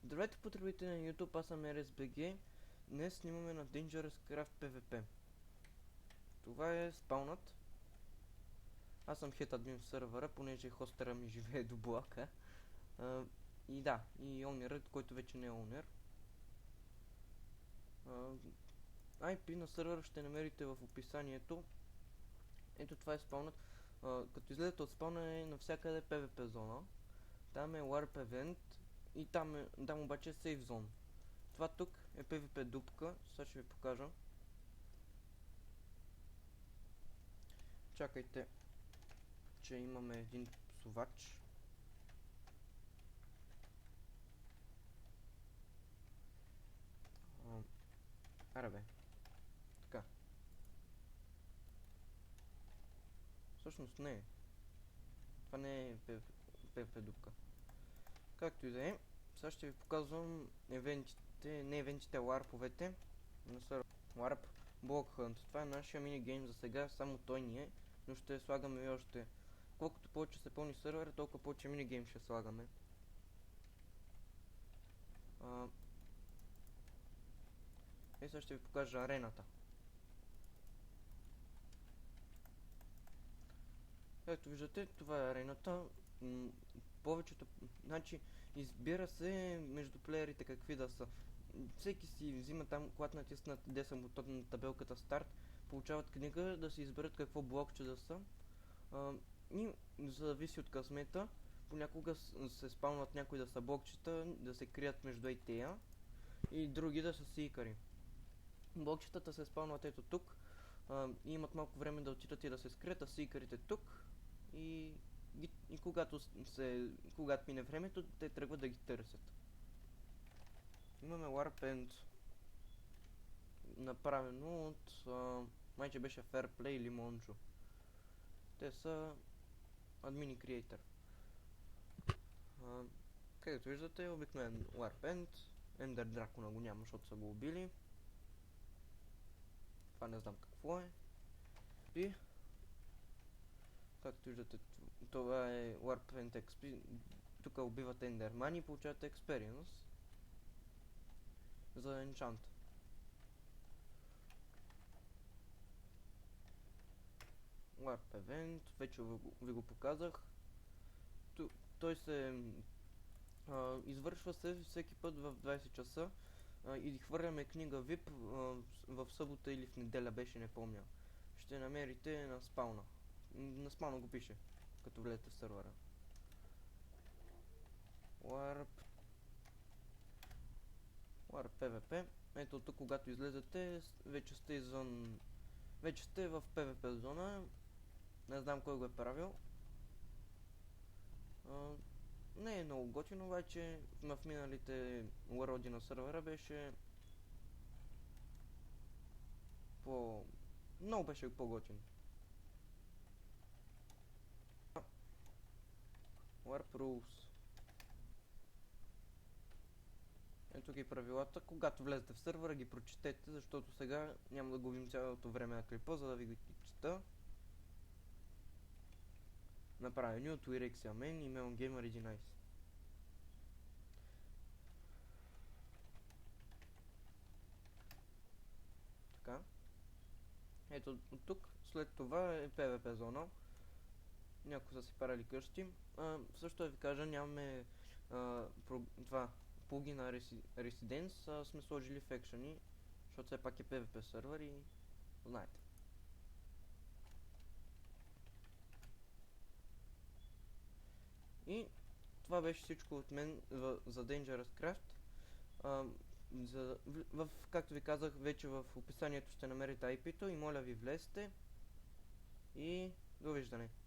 Здравейте, потребители на YouTube, аз съм RSBG. Днес снимаме на Dangerous Craft PvP. Това е спаунът. Аз съм хед админ в сървъра, понеже хостера ми живее до блока. И да, и онерът, който вече не е онер. IP на сървъра ще намерите в описанието. Ето това е спаунът. Като излезете от спауна е навсякъде PvP зона. Там е Warp Event и там обаче е Safe Zone. Това тук е PvP дупка, сега ще ви покажа. Чакайте, че имаме един псувач. Аре бе. Така. Всъщност не е. Това не е PvP дупка. Както и да е, сега ще ви показвам евентите, не евентите, а ларповете на сервер. Ларп Block Hunt. Това е нашия минигейм за сега, само той ни е, но ще слагаме и още. Колкото повече се пълни сервера, толкова повече минигейм ще слагаме. И сега ще ви покажа арената. Ето виждате, това е арената. Повечето, значи, избира се между плеерите какви да са. Всеки си взима там, когато натиснат десен бутон на табелката старт, получават книга да си изберат какво блокче да са. И зависи от късмета. Понякога се спаунват някои да са блокчета, да се крият между тея и други да са сикари. Блокчетата се спаунват ето тук. И имат малко време да отидат и да се скрият, а сикарите тук. И когато мине времето, те тръгват да ги търсят. Имаме Warp End, направено от майче беше Fairplay или Monjo. Те са админи креатор. Където виждате, обикновен Warp End. Ender Дракона го няма, защото са го убили. Това не знам какво е. И както виждате, това е Warp End XP. Тук убивате Enderman и получавате Experience за Enchant. Warp Event, вече ви го показах. Той се извършва се всеки път в 20 часа и хвърляме книга VIP в събота или в неделя, беше, не помня. Ще намерите на спауна. На спауна го пише, като влезете в сървъра. Warp PvP. Ето тук, когато излезете, вече сте извън... Вече сте в PvP зона. Не знам кой го е правил. Не е много готино, обаче в миналите уроди на сървъра беше много беше по-готин. Warp Rules. Ето ги правилата. Когато влезете в сървъра, ги прочетете, защото сега няма да губим цялото време на клипа, за да ви ги чета. Направени от Wyrexia Main и Melon Gamer 11. Така. Ето от тук, след това е PvP зона. Някои са си парали къщи. Също да ви кажа, нямаме това плагина Residence, сме сложили в екшени, защото все пак е PvP сервер и знаете. И това беше всичко от мен за Dangerous Craft. Както ви казах, вече в описанието ще намерите IP-то и моля ви влезте и довиждане.